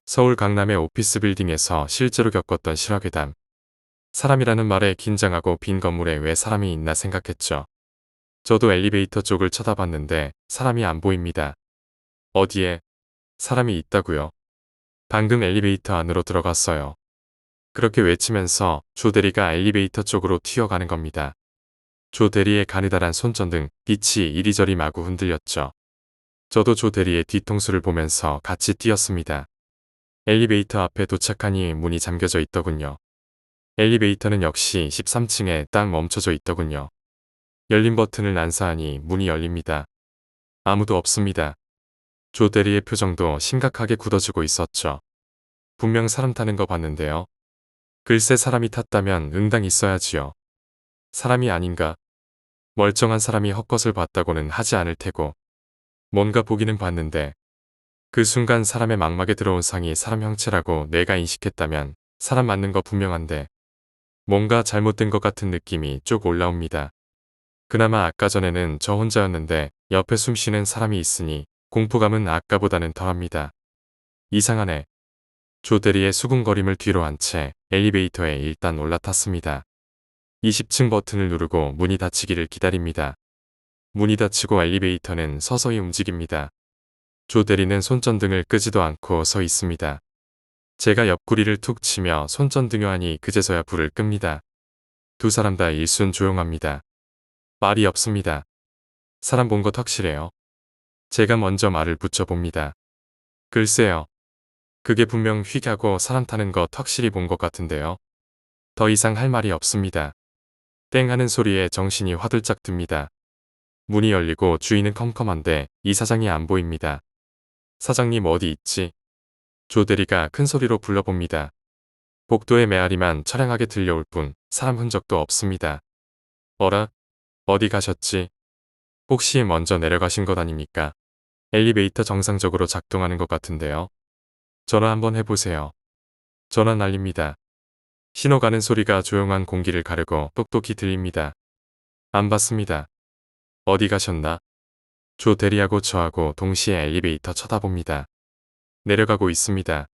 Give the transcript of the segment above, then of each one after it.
서울 강남의 오피스 빌딩에서 실제로 겪었던 실화괴담. 사람이라는 말에 긴장하고 빈 건물에 왜 사람이 있나 생각했죠. 저도 엘리베이터 쪽을 쳐다봤는데 사람이 안 보입니다. 어디에? 사람이 있다고요. 방금 엘리베이터 안으로 들어갔어요. 그렇게 외치면서 조 대리가 엘리베이터 쪽으로 튀어가는 겁니다. 조 대리의 가느다란 손전등, 빛이 이리저리 마구 흔들렸죠. 저도 조 대리의 뒤통수를 보면서 같이 뛰었습니다. 엘리베이터 앞에 도착하니 문이 잠겨져 있더군요. 엘리베이터는 역시 13층에 딱 멈춰져 있더군요. 열린 버튼을 난사하니 문이 열립니다. 아무도 없습니다. 조 대리의 표정도 심각하게 굳어지고 있었죠. 분명 사람 타는 거 봤는데요. 글쎄 사람이 탔다면 응당 있어야지요. 사람이 아닌가? 멀쩡한 사람이 헛것을 봤다고는 하지 않을 테고. 뭔가 보기는 봤는데 그 순간 사람의 망막에 들어온 상이 사람 형체라고 내가 인식했다면 사람 맞는 거 분명한데 뭔가 잘못된 것 같은 느낌이 쭉 올라옵니다. 그나마 아까 전에는 저 혼자였는데 옆에 숨쉬는 사람이 있으니 공포감은 아까보다는 덜합니다. 이상하네. 조 대리의 수군거림을 뒤로 한 채 엘리베이터에 일단 올라탔습니다. 20층 버튼을 누르고 문이 닫히기를 기다립니다. 문이 닫히고 엘리베이터는 서서히 움직입니다. 조 대리는 손전등을 끄지도 않고 서 있습니다. 제가 옆구리를 툭 치며 손전등요 하니 그제서야 불을 끕니다. 두 사람 다 일순 조용합니다. 말이 없습니다. 사람 본 것 확실해요. 제가 먼저 말을 붙여봅니다. 글쎄요. 그게 분명 휙 하고 사람 타는 것 확실히 본 것 같은데요. 더 이상 할 말이 없습니다. 땡 하는 소리에 정신이 화들짝 듭니다. 문이 열리고 주인은 컴컴한데 이사장이 안 보입니다. 사장님 어디 있지? 조 대리가 큰 소리로 불러봅니다. 복도의 메아리만 처량하게 들려올 뿐 사람 흔적도 없습니다. 어라? 어디 가셨지? 혹시 먼저 내려가신 것 아닙니까? 엘리베이터 정상적으로 작동하는 것 같은데요. 전화 한번 해보세요. 전화 날립니다. 신호 가는 소리가 조용한 공기를 가르고 똑똑히 들립니다. 안 받습니다. 어디 가셨나? 조 대리하고 저하고 동시에 엘리베이터 쳐다봅니다. 내려가고 있습니다.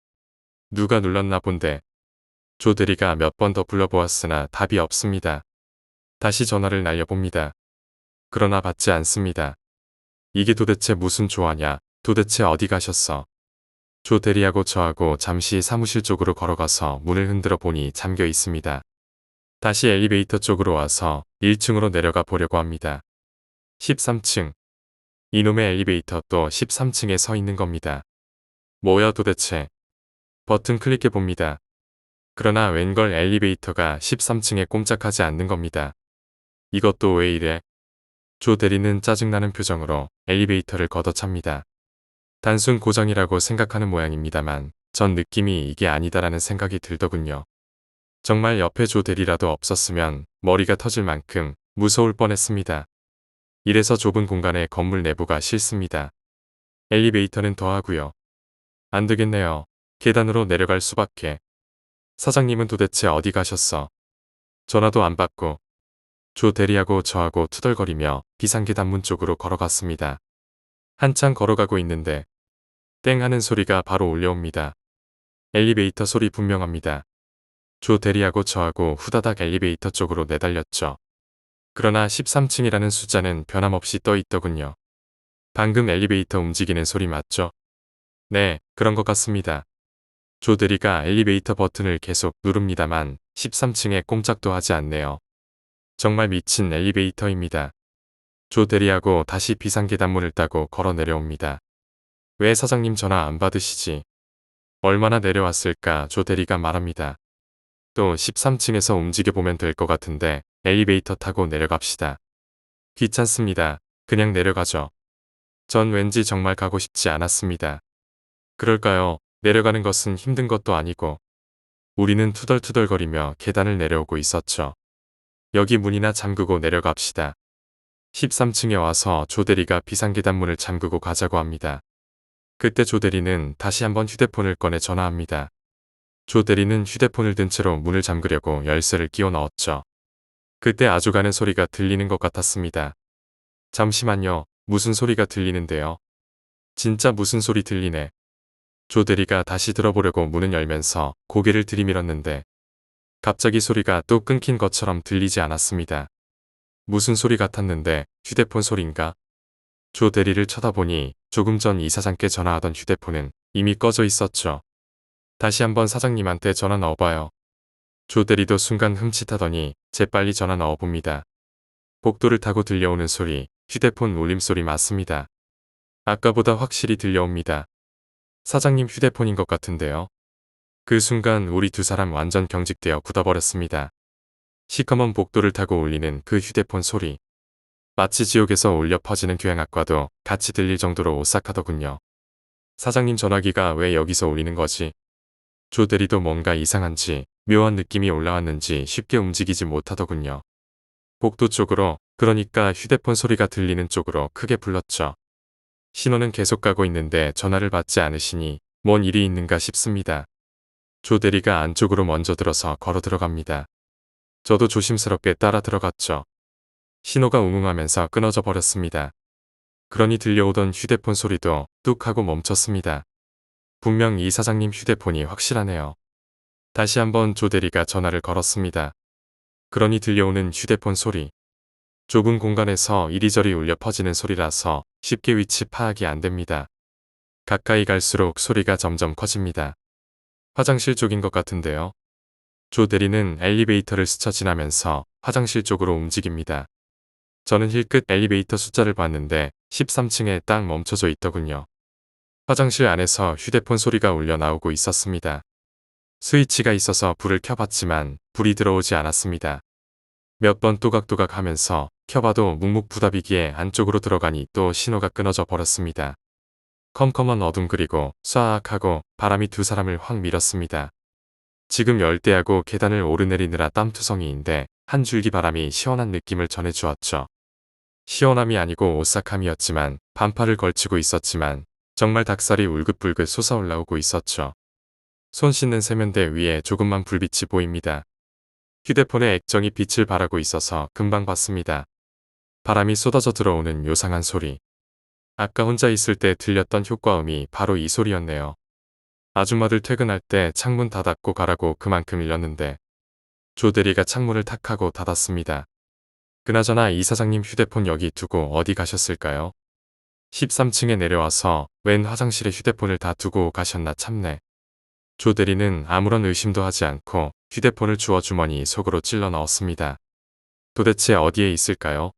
누가 눌렀나 본데. 조 대리가 몇 번 더 불러보았으나 답이 없습니다. 다시 전화를 날려봅니다. 그러나 받지 않습니다. 이게 도대체 무슨 조화냐? 도대체 어디 가셨어? 조 대리하고 저하고 잠시 사무실 쪽으로 걸어가서 문을 흔들어 보니 잠겨 있습니다. 다시 엘리베이터 쪽으로 와서 1층으로 내려가 보려고 합니다. 13층. 이놈의 엘리베이터 또 13층에 서 있는 겁니다. 뭐야 도대체. 버튼 클릭해 봅니다. 그러나 웬걸 엘리베이터가 13층에 꼼짝하지 않는 겁니다. 이것도 왜 이래? 조 대리는 짜증나는 표정으로 엘리베이터를 걷어찹니다. 단순 고장이라고 생각하는 모양입니다만 전 느낌이 이게 아니다라는 생각이 들더군요. 정말 옆에 조 대리라도 없었으면 머리가 터질 만큼 무서울 뻔했습니다. 이래서 좁은 공간에 건물 내부가 싫습니다. 엘리베이터는 더하고요. 안 되겠네요. 계단으로 내려갈 수밖에. 사장님은 도대체 어디 가셨어? 전화도 안 받고. 조 대리하고 저하고 투덜거리며 비상계단문 쪽으로 걸어갔습니다. 한참 걸어가고 있는데 땡 하는 소리가 바로 울려옵니다. 엘리베이터 소리 분명합니다. 조 대리하고 저하고 후다닥 엘리베이터 쪽으로 내달렸죠. 그러나 13층이라는 숫자는 변함없이 떠 있더군요. 방금 엘리베이터 움직이는 소리 맞죠? 네, 그런 것 같습니다. 조 대리가 엘리베이터 버튼을 계속 누릅니다만 13층에 꼼짝도 하지 않네요. 정말 미친 엘리베이터입니다. 조 대리하고 다시 비상계단문을 따고 걸어 내려옵니다. 왜 사장님 전화 안 받으시지? 얼마나 내려왔을까 조 대리가 말합니다. 또 13층에서 움직여보면 될 것 같은데 엘리베이터 타고 내려갑시다. 귀찮습니다. 그냥 내려가죠. 전 왠지 정말 가고 싶지 않았습니다. 그럴까요? 내려가는 것은 힘든 것도 아니고. 우리는 투덜투덜거리며 계단을 내려오고 있었죠. 여기 문이나 잠그고 내려갑시다. 13층에 와서 조 대리가 비상계단문을 잠그고 가자고 합니다. 그때 조 대리는 다시 한번 휴대폰을 꺼내 전화합니다. 조 대리는 휴대폰을 든 채로 문을 잠그려고 열쇠를 끼워 넣었죠. 그때 아주 가는 소리가 들리는 것 같았습니다. 잠시만요. 무슨 소리가 들리는데요? 진짜 무슨 소리 들리네. 조 대리가 다시 들어보려고 문을 열면서 고개를 들이밀었는데 갑자기 소리가 또 끊긴 것처럼 들리지 않았습니다. 무슨 소리 같았는데 휴대폰 소리인가? 조 대리를 쳐다보니 조금 전 이사장께 전화하던 휴대폰은 이미 꺼져 있었죠. 다시 한번 사장님한테 전화 넣어봐요. 조 대리도 순간 흠칫하더니 재빨리 전화 넣어봅니다. 복도를 타고 들려오는 소리, 휴대폰 울림소리 맞습니다. 아까보다 확실히 들려옵니다. 사장님 휴대폰인 것 같은데요. 그 순간 우리 두 사람 완전 경직되어 굳어버렸습니다. 시커먼 복도를 타고 울리는 그 휴대폰 소리. 마치 지옥에서 울려 퍼지는 교향악과도 같이 들릴 정도로 오싹하더군요. 사장님 전화기가 왜 여기서 울리는 거지? 조 대리도 뭔가 이상한지 묘한 느낌이 올라왔는지 쉽게 움직이지 못하더군요. 복도 쪽으로, 그러니까 휴대폰 소리가 들리는 쪽으로 크게 불렀죠. 신호는 계속 가고 있는데 전화를 받지 않으시니 뭔 일이 있는가 싶습니다. 조 대리가 안쪽으로 먼저 들어서 걸어 들어갑니다. 저도 조심스럽게 따라 들어갔죠. 신호가 웅웅하면서 끊어져 버렸습니다. 그러니 들려오던 휴대폰 소리도 뚝 하고 멈췄습니다. 분명 이 사장님 휴대폰이 확실하네요. 다시 한번 조 대리가 전화를 걸었습니다. 그러니 들려오는 휴대폰 소리. 좁은 공간에서 이리저리 울려 퍼지는 소리라서 쉽게 위치 파악이 안 됩니다. 가까이 갈수록 소리가 점점 커집니다. 화장실 쪽인 것 같은데요. 조 대리는 엘리베이터를 스쳐 지나면서 화장실 쪽으로 움직입니다. 저는 힐끗 엘리베이터 숫자를 봤는데 13층에 딱 멈춰져 있더군요. 화장실 안에서 휴대폰 소리가 울려 나오고 있었습니다. 스위치가 있어서 불을 켜봤지만 불이 들어오지 않았습니다. 몇 번 또각또각 하면서 켜봐도 묵묵부답이기에 안쪽으로 들어가니 또 신호가 끊어져 버렸습니다. 컴컴한 어둠 그리고 쏴악하고 바람이 두 사람을 확 밀었습니다. 지금 열대야고 계단을 오르내리느라 땀투성이인데 한 줄기 바람이 시원한 느낌을 전해주었죠. 시원함이 아니고 오싹함이었지만 반팔을 걸치고 있었지만 정말 닭살이 울긋불긋 솟아올라오고 있었죠. 손 씻는 세면대 위에 조금만 불빛이 보입니다. 휴대폰에 액정이 빛을 발하고 있어서 금방 봤습니다. 바람이 쏟아져 들어오는 요상한 소리. 아까 혼자 있을 때 들렸던 효과음이 바로 이 소리였네요. 아줌마들 퇴근할 때 창문 닫았고 가라고 그만큼 일렀는데 조 대리가 창문을 탁 하고 닫았습니다. 그나저나 이 사장님 휴대폰 여기 두고 어디 가셨을까요? 13층에 내려와서 웬 화장실에 휴대폰을 다 두고 가셨나 참네. 조 대리는 아무런 의심도 하지 않고 휴대폰을 주워 주머니 속으로 찔러 넣었습니다. 도대체 어디에 있을까요?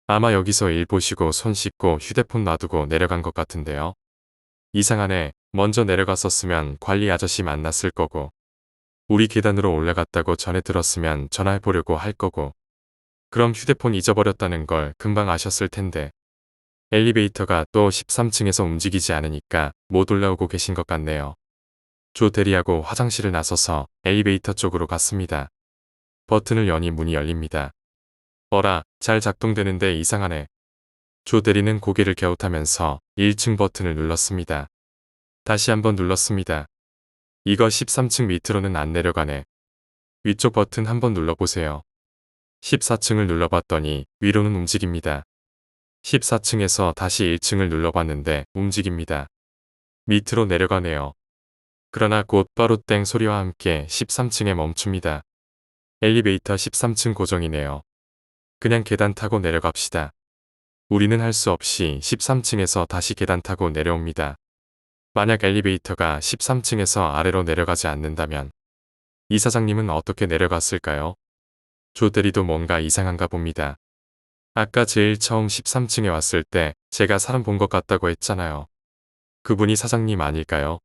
아마 여기서 일 보시고 손 씻고 휴대폰 놔두고 내려간 것 같은데요. 이상하네. 먼저 내려갔었으면 관리 아저씨 만났을 거고 우리 계단으로 올라갔다고 전에 들었으면 전화해보려고 할 거고 그럼 휴대폰 잊어버렸다는 걸 금방 아셨을 텐데 엘리베이터가 또 13층에서 움직이지 않으니까 못 올라오고 계신 것 같네요. 조 대리하고 화장실을 나서서 엘리베이터 쪽으로 갔습니다. 버튼을 여니 문이 열립니다. 어라, 잘 작동되는데 이상하네. 조 대리는 고개를 갸웃하면서 1층 버튼을 눌렀습니다. 다시 한번 눌렀습니다. 이거 13층 밑으로는 안 내려가네. 위쪽 버튼 한번 눌러보세요. 14층을 눌러봤더니 위로는 움직입니다. 14층에서 다시 1층을 눌러봤는데 움직입니다. 밑으로 내려가네요. 그러나 곧 바로 땡 소리와 함께 13층에 멈춥니다. 엘리베이터 13층 고정이네요. 그냥 계단 타고 내려갑시다. 우리는 할 수 없이 13층에서 다시 계단 타고 내려옵니다. 만약 엘리베이터가 13층에서 아래로 내려가지 않는다면 이 사장님은 어떻게 내려갔을까요? 조 대리도 뭔가 이상한가 봅니다. 아까 제일 처음 13층에 왔을 때 제가 사람 본 것 같다고 했잖아요. 그분이 사장님 아닐까요?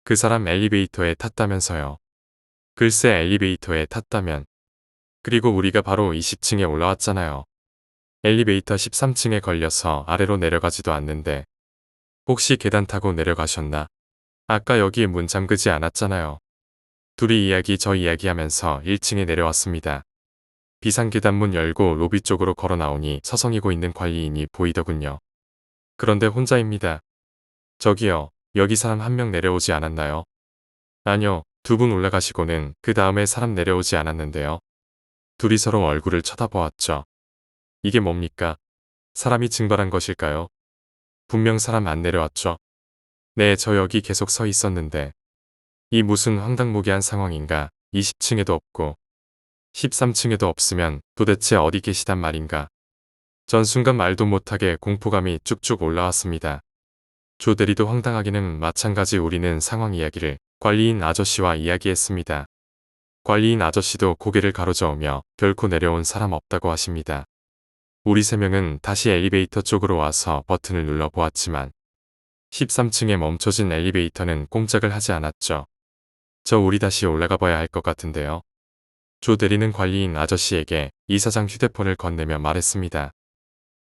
그 사람 엘리베이터에 탔다면서요. 글쎄 엘리베이터에 탔다면. 그리고 우리가 바로 20층에 올라왔잖아요. 엘리베이터 13층에 걸려서 아래로 내려가지도 않는데 혹시 계단 타고 내려가셨나? 아까 여기 문 잠그지 않았잖아요. 둘이 이야기 저 이야기하면서 1층에 내려왔습니다. 비상계단 문 열고 로비 쪽으로 걸어 나오니 서성이고 있는 관리인이 보이더군요. 그런데 혼자입니다. 저기요, 여기 사람 한 명 내려오지 않았나요? 아니요, 두 분 올라가시고는 그 다음에 사람 내려오지 않았는데요. 둘이 서로 얼굴을 쳐다보았죠. 이게 뭡니까? 사람이 증발한 것일까요? 분명 사람 안 내려왔죠. 네, 저 여기 계속 서 있었는데. 이 무슨 황당무계한 상황인가. 20층에도 없고 13층에도 없으면 도대체 어디 계시단 말인가. 전 순간 말도 못하게 공포감이 쭉쭉 올라왔습니다. 조 대리도 황당하기는 마찬가지. 우리는 상황 이야기를 관리인 아저씨와 이야기했습니다. 관리인 아저씨도 고개를 가로저으며 결코 내려온 사람 없다고 하십니다. 우리 3명은 다시 엘리베이터 쪽으로 와서 버튼을 눌러 보았지만 13층에 멈춰진 엘리베이터는 꼼짝을 하지 않았죠. 저 우리 다시 올라가 봐야 할 것 같은데요. 조 대리는 관리인 아저씨에게 이사장 휴대폰을 건네며 말했습니다.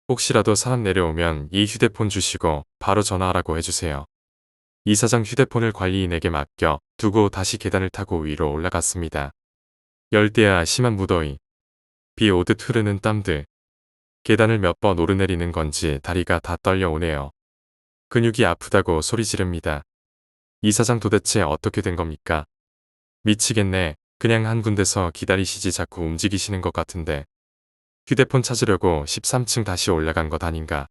혹시라도 사람 내려오면 이 휴대폰 주시고 바로 전화하라고 해주세요. 이사장 휴대폰을 관리인에게 맡겨 두고 다시 계단을 타고 위로 올라갔습니다. 열대야 심한 무더위, 비 오듯 흐르는 땀들, 계단을 몇 번 오르내리는 건지 다리가 다 떨려오네요. 근육이 아프다고 소리 지릅니다. 이사장 도대체 어떻게 된 겁니까? 미치겠네. 그냥 한 군데서 기다리시지 자꾸 움직이시는 것 같은데. 휴대폰 찾으려고 13층 다시 올라간 것 아닌가.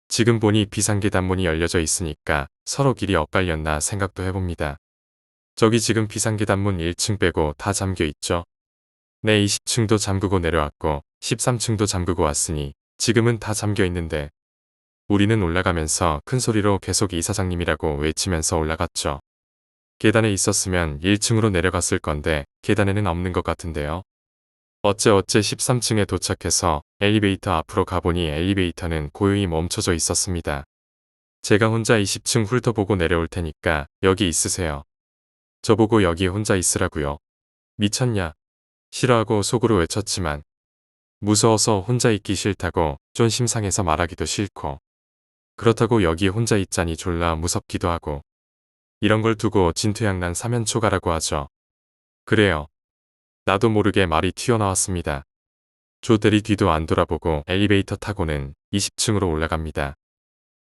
지금 보니 비상계단문이 열려져 있으니까 서로 길이 엇갈렸나 생각도 해봅니다. 저기 지금 비상계단문 1층 빼고 다 잠겨 있죠? 네, 20층도 잠그고 내려왔고 13층도 잠그고 왔으니 지금은 다 잠겨 있는데. 우리는 올라가면서 큰 소리로 계속 이사장님이라고 외치면서 올라갔죠. 계단에 있었으면 1층으로 내려갔을 건데 계단에는 없는 것 같은데요. 어째 13층에 도착해서 엘리베이터 앞으로 가보니 엘리베이터는 고요히 멈춰져 있었습니다. 제가 혼자 20층 훑어보고 내려올 테니까 여기 있으세요. 저보고 여기 혼자 있으라고요. 미쳤냐? 싫어하고 속으로 외쳤지만 무서워서 혼자 있기 싫다고 쫀심 상해서 말하기도 싫고 그렇다고 여기 혼자 있자니 졸라 무섭기도 하고 이런 걸 두고 진퇴양난 사면초가라고 하죠. 그래요. 나도 모르게 말이 튀어나왔습니다. 조 대리 뒤도 안 돌아보고 엘리베이터 타고는 20층으로 올라갑니다.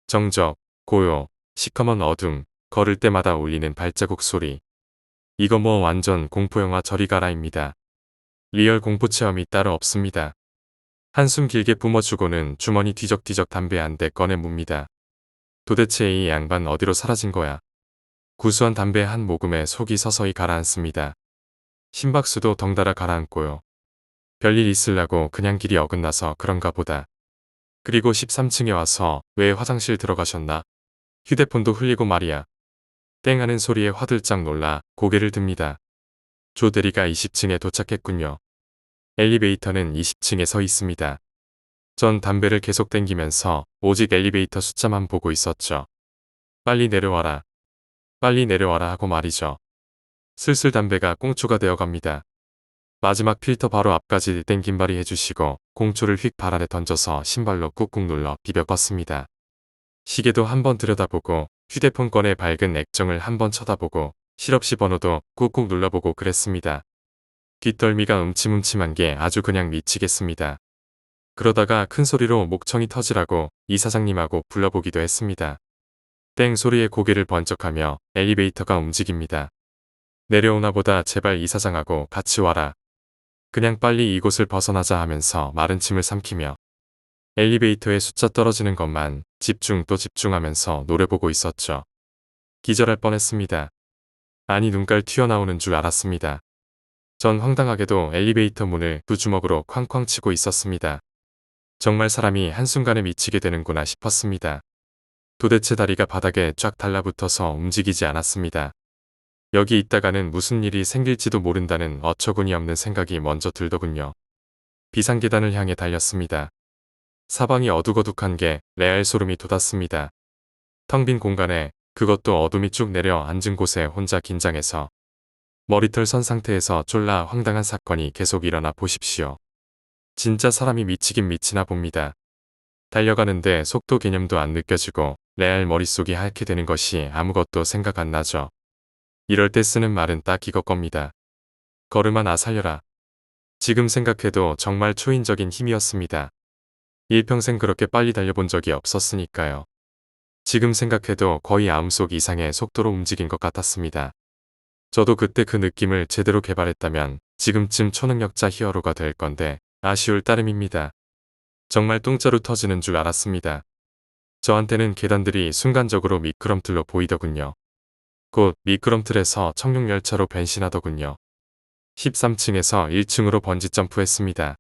정적, 고요, 시커먼 어둠, 걸을 때마다 울리는 발자국 소리. 이거 뭐 완전 공포영화 저리 가라입니다. 리얼 공포 체험이 따로 없습니다. 한숨 길게 뿜어주고는 주머니 뒤적뒤적 담배 한 대 꺼내 뭅니다. 도대체 이 양반 어디로 사라진 거야. 구수한 담배 한 모금에 속이 서서히 가라앉습니다. 심박수도 덩달아 가라앉고요. 별일 있으려고 그냥 길이 어긋나서 그런가 보다. 그리고 13층에 와서 왜 화장실 들어가셨나? 휴대폰도 흘리고 말이야. 땡 하는 소리에 화들짝 놀라 고개를 듭니다. 조 대리가 20층에 도착했군요. 엘리베이터는 20층에 서 있습니다. 전 담배를 계속 땡기면서 오직 엘리베이터 숫자만 보고 있었죠. 빨리 내려와라. 빨리 내려와라 하고 말이죠. 슬슬 담배가 꽁초가 되어갑니다. 마지막 필터 바로 앞까지 땡김발이 해주시고 공초를 휙 발 아래 던져서 신발로 꾹꾹 눌러 비벼 껐습니다. 시계도 한번 들여다보고 휴대폰 꺼내 밝은 액정을 한번 쳐다보고 실업시 번호도 꾹꾹 눌러보고 그랬습니다. 뒷덜미가 음침음침한 게 아주 그냥 미치겠습니다. 그러다가 큰 소리로 목청이 터지라고 이사장님하고 불러보기도 했습니다. 땡 소리에 고개를 번쩍하며 엘리베이터가 움직입니다. 내려오나 보다. 제발 이사장하고 같이 와라. 그냥 빨리 이곳을 벗어나자 하면서 마른 침을 삼키며 엘리베이터의 숫자 떨어지는 것만 집중 또 집중하면서 노래 보고 있었죠. 기절할 뻔했습니다. 아니 눈깔 튀어나오는 줄 알았습니다. 전 황당하게도 엘리베이터 문을 두 주먹으로 쾅쾅 치고 있었습니다. 정말 사람이 한순간에 미치게 되는구나 싶었습니다. 도대체 다리가 바닥에 쫙 달라붙어서 움직이지 않았습니다. 여기 있다가는 무슨 일이 생길지도 모른다는 어처구니없는 생각이 먼저 들더군요. 비상계단을 향해 달렸습니다. 사방이 어둑어둑한 게 레알 소름이 돋았습니다. 텅 빈 공간에 그것도 어둠이 쭉 내려 앉은 곳에 혼자 긴장해서 머리털 선 상태에서 쫄라 황당한 사건이 계속 일어나 보십시오. 진짜 사람이 미치긴 미치나 봅니다. 달려가는데 속도 개념도 안 느껴지고 레알 머릿속이 하얗게 되는 것이 아무것도 생각 안 나죠. 이럴 때 쓰는 말은 딱 이것겁니다. 걸음아 나 살려라. 지금 생각해도 정말 초인적인 힘이었습니다. 일평생 그렇게 빨리 달려본 적이 없었으니까요. 지금 생각해도 거의 마음속 이상의 속도로 움직인 것 같았습니다. 저도 그때 그 느낌을 제대로 개발했다면 지금쯤 초능력자 히어로가 될 건데 아쉬울 따름입니다. 정말 똥자루 터지는 줄 알았습니다. 저한테는 계단들이 순간적으로 미끄럼틀로 보이더군요. 곧 미끄럼틀에서 청룡열차로 변신하더군요. 13층에서 1층으로 번지 점프했습니다.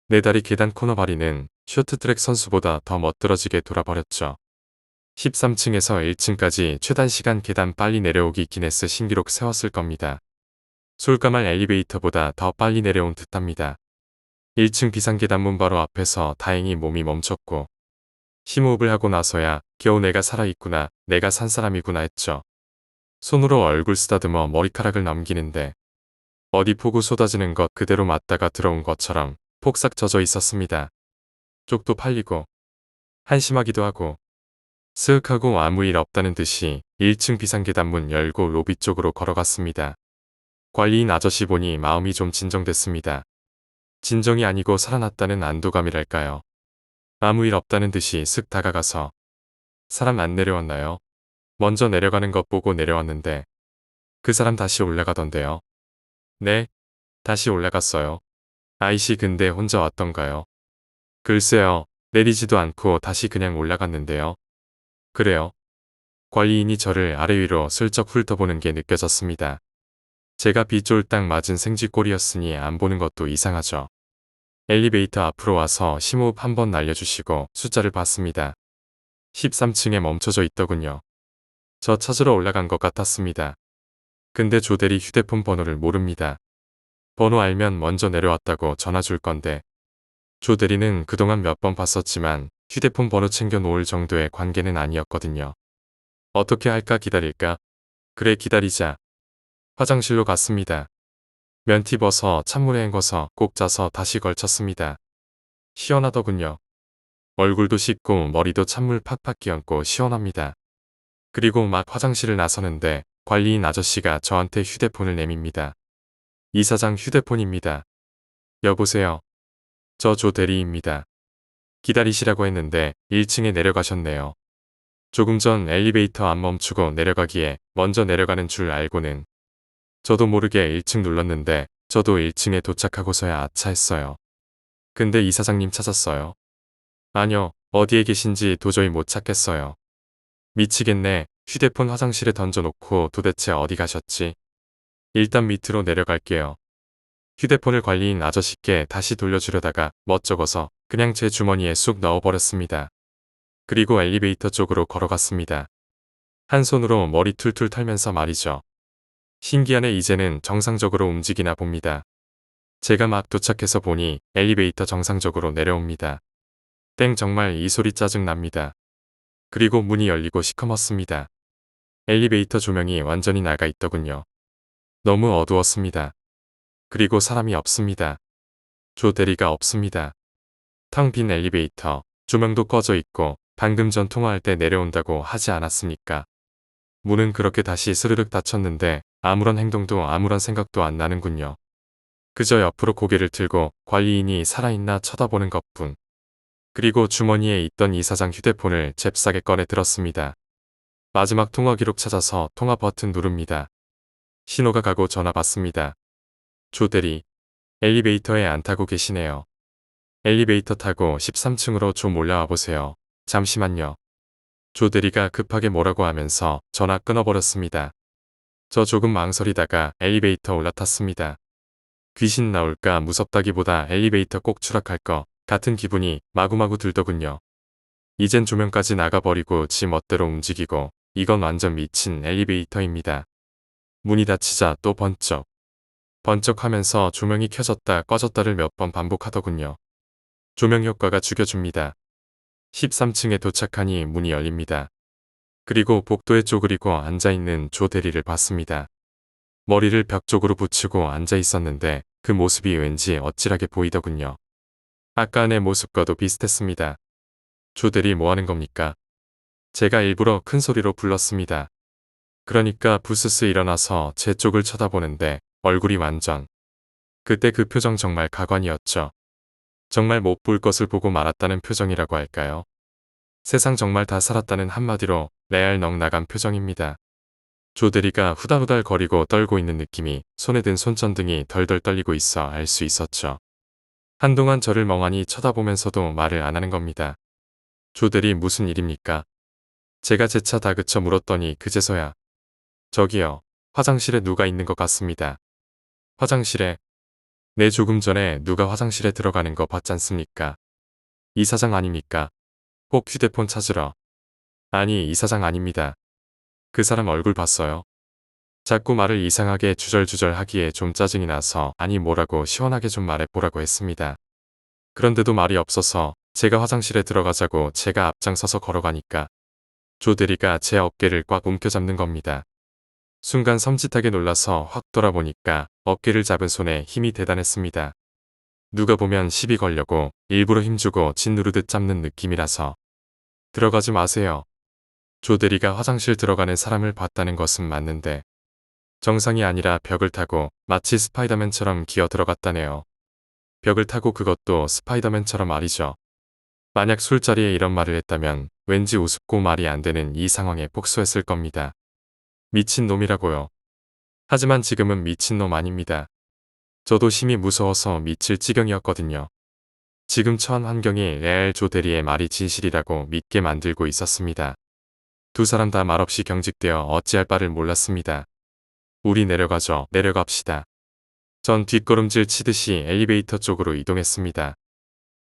내 다리 계단 코너바리는 쇼트트랙 선수보다 더 멋들어지게 돌아버렸죠. 13층에서 1층까지 최단 시간 계단 빨리 내려오기 기네스 신기록 세웠을 겁니다. 솔까말 엘리베이터보다 더 빨리 내려온 듯합니다. 1층 비상계단문 바로 앞에서 다행히 몸이 멈췄고 심호흡을 하고 나서야 겨우 내가 살아있구나, 내가 산 사람이구나 했죠. 손으로 얼굴 쓰다듬어 머리카락을 넘기는데 어디 폭우 쏟아지는 것 그대로 맞다가 들어온 것처럼 폭삭 젖어 있었습니다. 쪽도 팔리고 한심하기도 하고 스윽하고 아무 일 없다는 듯이 1층 비상계단 문 열고 로비 쪽으로 걸어갔습니다. 관리인 아저씨 보니 마음이 좀 진정됐습니다. 진정이 아니고 살아났다는 안도감이랄까요. 아무 일 없다는 듯이 슥 다가가서 사람 안 내려왔나요? 먼저 내려가는 것 보고 내려왔는데 그 사람 다시 올라가던데요. 네, 다시 올라갔어요. 아이씨 근데 혼자 왔던가요? 글쎄요, 내리지도 않고 다시 그냥 올라갔는데요. 그래요. 관리인이 저를 아래 위로 슬쩍 훑어보는 게 느껴졌습니다. 제가 빗쫄딱 맞은 생쥐꼴이었으니 안 보는 것도 이상하죠. 엘리베이터 앞으로 와서 심호흡 한번 날려주시고 숫자를 봤습니다. 13층에 멈춰져 있더군요. 저 찾으러 올라간 것 같았습니다. 근데 조대리 휴대폰 번호를 모릅니다. 번호 알면 먼저 내려왔다고 전화 줄 건데 조대리는 그동안 몇 번 봤었지만 휴대폰 번호 챙겨 놓을 정도의 관계는 아니었거든요. 어떻게 할까 기다릴까? 그래 기다리자. 화장실로 갔습니다. 면티 벗어 찬물에 헹궈서 꼭 짜서 다시 걸쳤습니다. 시원하더군요. 얼굴도 씻고 머리도 찬물 팍팍 끼얹고 시원합니다. 그리고 막 화장실을 나서는데 관리인 아저씨가 저한테 휴대폰을 내밉니다. 이사장 휴대폰입니다. 여보세요. 저 조 대리입니다. 기다리시라고 했는데 1층에 내려가셨네요. 조금 전 엘리베이터 안 멈추고 내려가기에 먼저 내려가는 줄 알고는 저도 모르게 1층 눌렀는데 저도 1층에 도착하고서야 아차 했어요. 근데 이사장님 찾았어요? 아니요, 어디에 계신지 도저히 못 찾겠어요. 미치겠네. 휴대폰 화장실에 던져놓고 도대체 어디 가셨지? 일단 밑으로 내려갈게요. 휴대폰을 관리인 아저씨께 다시 돌려주려다가 멋쩍어서 그냥 제 주머니에 쑥 넣어버렸습니다. 그리고 엘리베이터 쪽으로 걸어갔습니다. 한 손으로 머리 툴툴 털면서 말이죠. 신기하네 이제는 정상적으로 움직이나 봅니다. 제가 막 도착해서 보니 엘리베이터 정상적으로 내려옵니다. 땡 정말 이 소리 짜증납니다. 그리고 문이 열리고 시커멓습니다. 엘리베이터 조명이 완전히 나가 있더군요. 너무 어두웠습니다. 그리고 사람이 없습니다. 조 대리가 없습니다. 텅 빈 엘리베이터, 조명도 꺼져 있고 방금 전 통화할 때 내려온다고 하지 않았습니까? 문은 그렇게 다시 스르륵 닫혔는데 아무런 행동도 아무런 생각도 안 나는군요. 그저 옆으로 고개를 들고 관리인이 살아있나 쳐다보는 것뿐. 그리고 주머니에 있던 이사장 휴대폰을 잽싸게 꺼내 들었습니다. 마지막 통화 기록 찾아서 통화 버튼 누릅니다. 신호가 가고 전화 받습니다. 조 대리, 엘리베이터에 안 타고 계시네요. 엘리베이터 타고 13층으로 좀 올라와 보세요. 잠시만요. 조 대리가 급하게 뭐라고 하면서 전화 끊어버렸습니다. 저 조금 망설이다가 엘리베이터 올라탔습니다. 귀신 나올까 무섭다기보다 엘리베이터 꼭 추락할 것 같은 기분이 마구마구 들더군요. 이젠 조명까지 나가버리고 지 멋대로 움직이고 이건 완전 미친 엘리베이터입니다. 문이 닫히자 또 번쩍. 번쩍하면서 조명이 켜졌다 꺼졌다를 몇 번 반복하더군요. 조명 효과가 죽여줍니다. 13층에 도착하니 문이 열립니다. 그리고 복도에 쪼그리고 앉아있는 조 대리를 봤습니다. 머리를 벽 쪽으로 붙이고 앉아 있었는데 그 모습이 왠지 어찔하게 보이더군요. 아까 내 모습과도 비슷했습니다. 조 대리 뭐 하는 겁니까? 제가 일부러 큰 소리로 불렀습니다. 그러니까 부스스 일어나서 제 쪽을 쳐다보는데 얼굴이 완전. 그때 그 표정 정말 가관이었죠. 정말 못 볼 것을 보고 말았다는 표정이라고 할까요? 세상 정말 다 살았다는 한마디로 레알 넋 나간 표정입니다. 조 대리가 후달후달 거리고 떨고 있는 느낌이 손에 든 손전등이 덜덜 떨리고 있어 알 수 있었죠. 한동안 저를 멍하니 쳐다보면서도 말을 안 하는 겁니다. 조대리 무슨 일입니까? 제가 제 차 다그쳐 물었더니 그제서야 저기요. 화장실에 누가 있는 것 같습니다. 화장실에? 네, 조금 전에 누가 화장실에 들어가는 거 봤잖습니까? 이사장 아닙니까? 꼭 휴대폰 찾으러. 아니, 이사장 아닙니다. 그 사람 얼굴 봤어요? 자꾸 말을 이상하게 주절주절 하기에 좀 짜증이 나서 아니 뭐라고 시원하게 좀 말해보라고 했습니다. 그런데도 말이 없어서 제가 화장실에 들어가자고 제가 앞장서서 걸어가니까 조 대리가 제 어깨를 꽉 움켜잡는 겁니다. 순간 섬찟하게 놀라서 확 돌아보니까 어깨를 잡은 손에 힘이 대단했습니다. 누가 보면 시비 걸려고 일부러 힘주고 짓누르듯 잡는 느낌이라서 들어가지 마세요. 조 대리가 화장실 들어가는 사람을 봤다는 것은 맞는데 정상이 아니라 벽을 타고 마치 스파이더맨처럼 기어 들어갔다네요. 벽을 타고 그것도 스파이더맨처럼 말이죠. 만약 술자리에 이런 말을 했다면 왠지 우습고 말이 안 되는 이 상황에 복수했을 겁니다. 미친놈이라고요. 하지만 지금은 미친놈 아닙니다. 저도 심히 무서워서 미칠 지경이었거든요. 지금 처한 환경이 레알 조 대리의 말이 진실이라고 믿게 만들고 있었습니다. 두 사람 다 말없이 경직되어 어찌할 바를 몰랐습니다. 우리 내려가죠. 내려갑시다. 전 뒷걸음질 치듯이 엘리베이터 쪽으로 이동했습니다.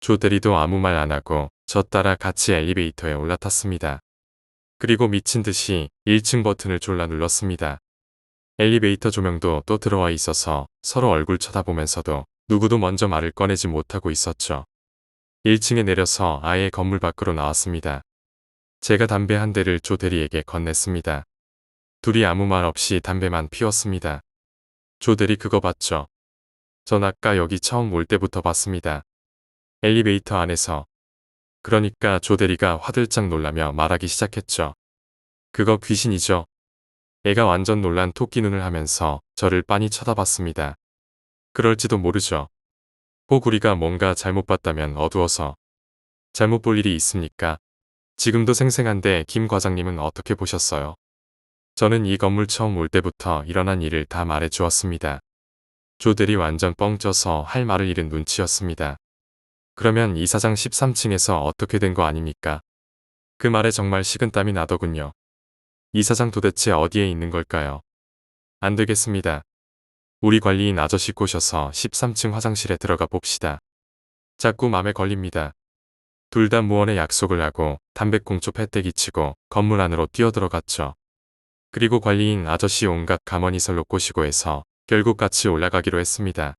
조 대리도 아무 말 안 하고 저 따라 같이 엘리베이터에 올라탔습니다. 그리고 미친 듯이 1층 버튼을 졸라 눌렀습니다. 엘리베이터 조명도 또 들어와 있어서 서로 얼굴 쳐다보면서도 누구도 먼저 말을 꺼내지 못하고 있었죠. 1층에 내려서 아예 건물 밖으로 나왔습니다. 제가 담배 한 대를 조 대리에게 건넸습니다. 둘이 아무 말 없이 담배만 피웠습니다. 조 대리 그거 봤죠? 전 아까 여기 처음 올 때부터 봤습니다. 엘리베이터 안에서. 그러니까 조 대리가 화들짝 놀라며 말하기 시작했죠. 그거 귀신이죠. 애가 완전 놀란 토끼 눈을 하면서 저를 빤히 쳐다봤습니다. 그럴지도 모르죠. 혹 우리가 뭔가 잘못 봤다면 어두워서. 잘못 볼 일이 있습니까? 지금도 생생한데 김 과장님은 어떻게 보셨어요? 저는 이 건물 처음 올 때부터 일어난 일을 다 말해 주었습니다. 조 대리 완전 뻥 쪄서 할 말을 잃은 눈치였습니다. 그러면 이사장 13층에서 어떻게 된 거 아닙니까? 그 말에 정말 식은땀이 나더군요. 이사장 도대체 어디에 있는 걸까요? 안 되겠습니다. 우리 관리인 아저씨 꼬셔서 13층 화장실에 들어가 봅시다. 자꾸 맘에 걸립니다. 둘 다 무언의 약속을 하고 담배꽁초 패대기 치고 건물 안으로 뛰어들어갔죠. 그리고 관리인 아저씨 온갖 가머니설로 꼬시고 해서 결국 같이 올라가기로 했습니다.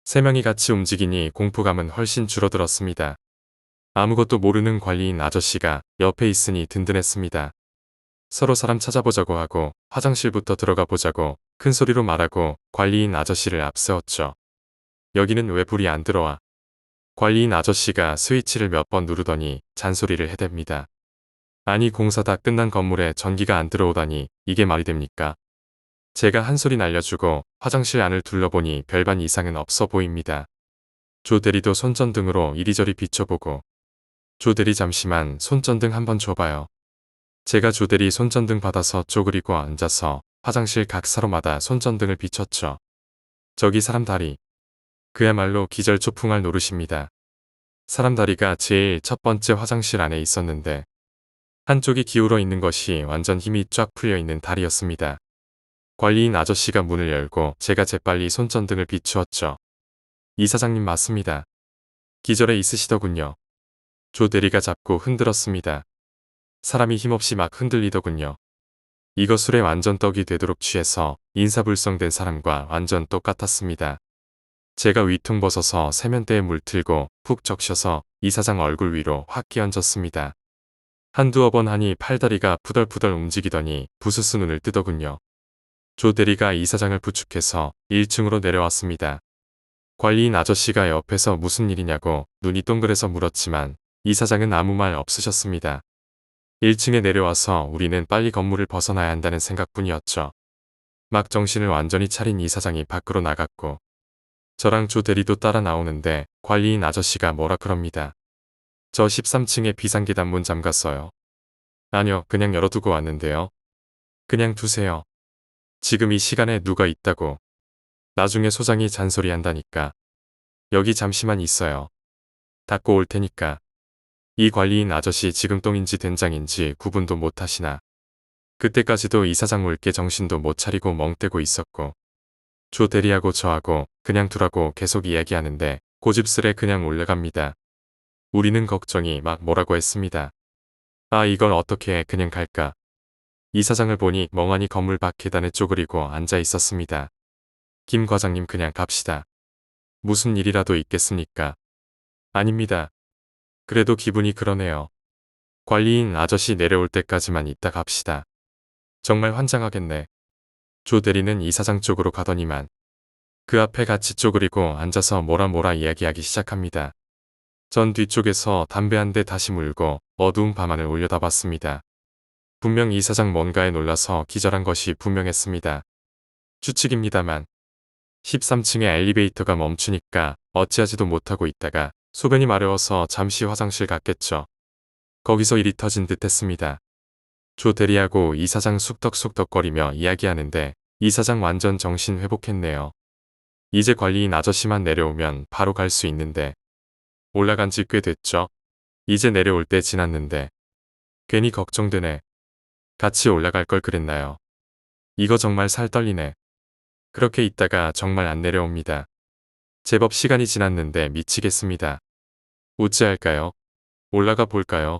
세 명이 같이 움직이니 공포감은 훨씬 줄어들었습니다. 아무것도 모르는 관리인 아저씨가 옆에 있으니 든든했습니다. 서로 사람 찾아보자고 하고 화장실부터 들어가 보자고 큰 소리로 말하고 관리인 아저씨를 앞세웠죠. 여기는 왜 불이 안 들어와? 관리인 아저씨가 스위치를 몇 번 누르더니 잔소리를 해댑니다. 아니 공사 다 끝난 건물에 전기가 안 들어오다니 이게 말이 됩니까? 제가 한 소리 날려주고 화장실 안을 둘러보니 별반 이상은 없어 보입니다. 조 대리도 손전등으로 이리저리 비춰보고 조 대리 잠시만 손전등 한번 줘봐요. 제가 조 대리 손전등 받아서 쪼그리고 앉아서 화장실 각 사로마다 손전등을 비췄죠. 저기 사람 다리. 그야말로 기절초풍할 노릇입니다. 사람 다리가 제일 첫 번째 화장실 안에 있었는데 한쪽이 기울어 있는 것이 완전 힘이 쫙 풀려 있는 다리였습니다. 관리인 아저씨가 문을 열고 제가 재빨리 손전등을 비추었죠. 이사장님 맞습니다. 기절해 있으시더군요. 조 대리가 잡고 흔들었습니다. 사람이 힘없이 막 흔들리더군요. 이거 술에 완전 떡이 되도록 취해서 인사불성된 사람과 완전 똑같았습니다. 제가 위퉁 벗어서 세면대에 물 틀고 푹 적셔서 이사장 얼굴 위로 확 끼얹었습니다. 한두어 번 하니 팔다리가 푸덜푸덜 움직이더니 부스스 눈을 뜨더군요. 조 대리가 이사장을 부축해서 1층으로 내려왔습니다. 관리인 아저씨가 옆에서 무슨 일이냐고 눈이 동그래서 물었지만 이사장은 아무 말 없으셨습니다. 1층에 내려와서 우리는 빨리 건물을 벗어나야 한다는 생각뿐이었죠. 막 정신을 완전히 차린 이사장이 밖으로 나갔고 저랑 조 대리도 따라 나오는데 관리인 아저씨가 뭐라 그럽니다. 저 13층에 비상계단 문 잠갔어요. 아니요, 그냥 열어두고 왔는데요. 그냥 두세요. 지금 이 시간에 누가 있다고. 나중에 소장이 잔소리한다니까. 여기 잠시만 있어요. 닫고 올 테니까. 이 관리인 아저씨 지금 똥인지 된장인지 구분도 못하시나. 그때까지도 이사장 물게 정신도 못 차리고 멍때고 있었고 조 대리하고 저하고 그냥 두라고 계속 이야기하는데 고집스레 그냥 올라갑니다. 우리는 걱정이 막 뭐라고 했습니다. 아 이걸 어떻게 그냥 갈까. 이사장을 보니 멍하니 건물 밖 계단에 쪼그리고 앉아 있었습니다. 김 과장님 그냥 갑시다. 무슨 일이라도 있겠습니까? 아닙니다. 그래도 기분이 그러네요. 관리인 아저씨 내려올 때까지만 있다 갑시다. 정말 환장하겠네. 조 대리는 이사장 쪽으로 가더니만 그 앞에 같이 쪼그리고 앉아서 뭐라 이야기하기 시작합니다. 전 뒤쪽에서 담배 한 대 다시 물고 어두운 밤하늘 올려다봤습니다. 분명 이사장 뭔가에 놀라서 기절한 것이 분명했습니다. 추측입니다만 13층에 엘리베이터가 멈추니까 어찌하지도 못하고 있다가 소변이 마려워서 잠시 화장실 갔겠죠. 거기서 일이 터진 듯 했습니다. 조 대리하고 이사장 쑥덕쑥덕거리며 이야기하는데 이사장 완전 정신 회복했네요. 이제 관리인 아저씨만 내려오면 바로 갈 수 있는데 올라간 지 꽤 됐죠. 이제 내려올 때 지났는데 괜히 걱정되네. 같이 올라갈 걸 그랬나요? 이거 정말 살 떨리네. 그렇게 있다가 정말 안 내려옵니다. 제법 시간이 지났는데 미치겠습니다. 어찌할까요? 올라가 볼까요?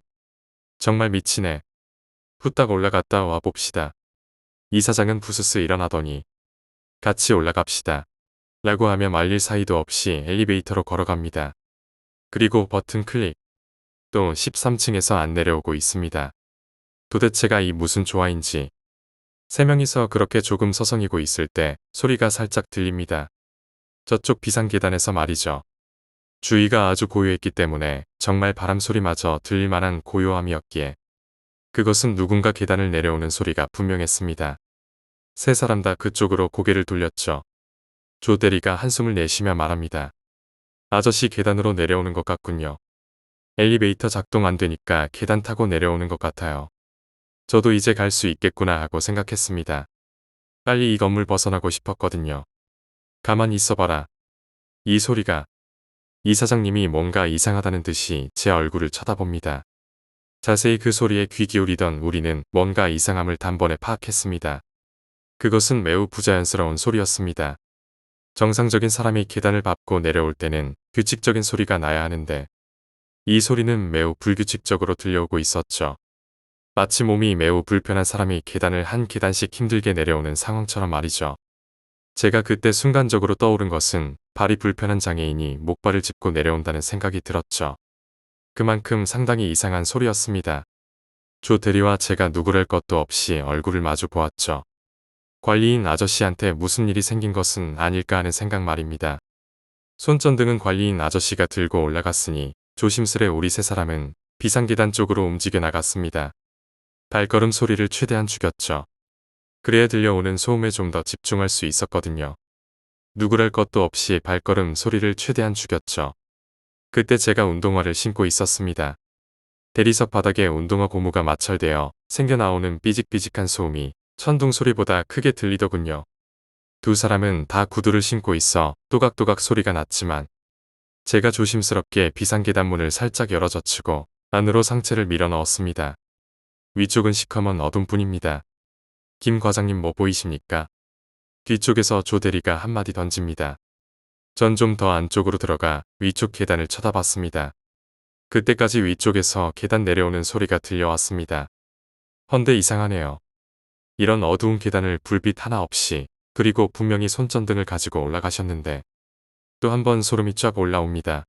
정말 미치네. 후딱 올라갔다 와 봅시다. 이사장은 부스스 일어나더니 같이 올라갑시다. 라고 하며 말릴 사이도 없이 엘리베이터로 걸어갑니다. 그리고 버튼 클릭. 또 13층에서 안 내려오고 있습니다. 도대체가 이 무슨 조화인지. 세 명이서 그렇게 조금 서성이고 있을 때 소리가 살짝 들립니다. 저쪽 비상계단에서 말이죠. 주위가 아주 고요했기 때문에 정말 바람소리마저 들릴 만한 고요함이었기에 그것은 누군가 계단을 내려오는 소리가 분명했습니다. 세 사람 다 그쪽으로 고개를 돌렸죠. 조 대리가 한숨을 내쉬며 말합니다. 아저씨 계단으로 내려오는 것 같군요. 엘리베이터 작동 안 되니까 계단 타고 내려오는 것 같아요. 저도 이제 갈 수 있겠구나 하고 생각했습니다. 빨리 이 건물 벗어나고 싶었거든요. 가만히 있어봐라. 이 소리가. 이사장님이 뭔가 이상하다는 듯이 제 얼굴을 쳐다봅니다. 자세히 그 소리에 귀 기울이던 우리는 뭔가 이상함을 단번에 파악했습니다. 그것은 매우 부자연스러운 소리였습니다. 정상적인 사람이 계단을 밟고 내려올 때는 규칙적인 소리가 나야 하는데 이 소리는 매우 불규칙적으로 들려오고 있었죠. 마치 몸이 매우 불편한 사람이 계단을 한 계단씩 힘들게 내려오는 상황처럼 말이죠. 제가 그때 순간적으로 떠오른 것은 발이 불편한 장애인이 목발을 짚고 내려온다는 생각이 들었죠. 그만큼 상당히 이상한 소리였습니다. 조 대리와 제가 누구랄 것도 없이 얼굴을 마주 보았죠. 관리인 아저씨한테 무슨 일이 생긴 것은 아닐까 하는 생각 말입니다. 손전등은 관리인 아저씨가 들고 올라갔으니 조심스레 우리 세 사람은 비상계단 쪽으로 움직여 나갔습니다. 발걸음 소리를 최대한 죽였죠. 그래야 들려오는 소음에 좀 더 집중할 수 있었거든요. 누구랄 것도 없이 발걸음 소리를 최대한 죽였죠. 그때 제가 운동화를 신고 있었습니다. 대리석 바닥에 운동화 고무가 마찰되어 생겨나오는 삐직삐직한 소음이 천둥 소리보다 크게 들리더군요. 두 사람은 다 구두를 신고 있어 또각또각 소리가 났지만 제가 조심스럽게 비상계단 문을 살짝 열어 젖히고 안으로 상체를 밀어 넣었습니다. 위쪽은 시커먼 어둠뿐입니다. 김 과장님 뭐 보이십니까? 뒤쪽에서 조 대리가 한마디 던집니다. 전 좀 더 안쪽으로 들어가 위쪽 계단을 쳐다봤습니다. 그때까지 위쪽에서 계단 내려오는 소리가 들려왔습니다. 헌데 이상하네요. 이런 어두운 계단을 불빛 하나 없이 그리고 분명히 손전등을 가지고 올라가셨는데 또 한 번 소름이 쫙 올라옵니다.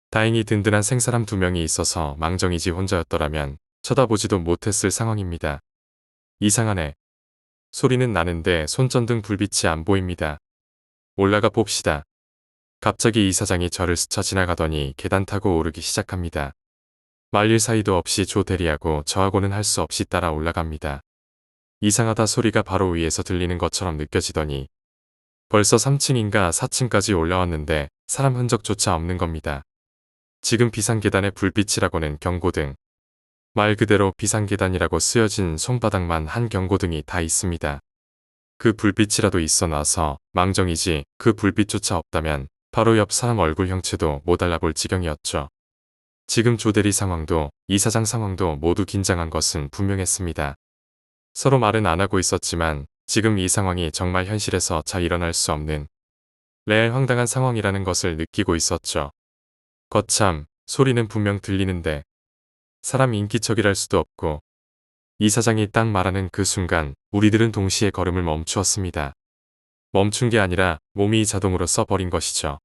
다행히 든든한 생사람 두 명이 있어서 망정이지 혼자였더라면 쳐다보지도 못했을 상황입니다. 이상하네. 소리는 나는데 손전등 불빛이 안 보입니다. 올라가 봅시다. 갑자기 이사장이 저를 스쳐 지나가더니 계단 타고 오르기 시작합니다. 말릴 사이도 없이 조 대리하고 저하고는 할 수 없이 따라 올라갑니다. 이상하다 소리가 바로 위에서 들리는 것처럼 느껴지더니 벌써 3층인가 4층까지 올라왔는데 사람 흔적조차 없는 겁니다. 지금 비상계단의 불빛이라고는 경고등. 말 그대로 비상계단이라고 쓰여진 손바닥만 한 경고등이 다 있습니다. 그 불빛이라도 있어 놔서 망정이지 그 불빛조차 없다면 바로 옆 사람 얼굴 형체도 못 알아볼 지경이었죠. 지금 조대리 상황도 이 사장 상황도 모두 긴장한 것은 분명했습니다. 서로 말은 안 하고 있었지만 지금 이 상황이 정말 현실에서 잘 일어날 수 없는 레알 황당한 상황이라는 것을 느끼고 있었죠. 거참, 소리는 분명 들리는데 사람 인기척이랄 수도 없고 이 사장이 딱 말하는 그 순간 우리들은 동시에 걸음을 멈추었습니다. 멈춘 게 아니라 몸이 자동으로 써버린 것이죠.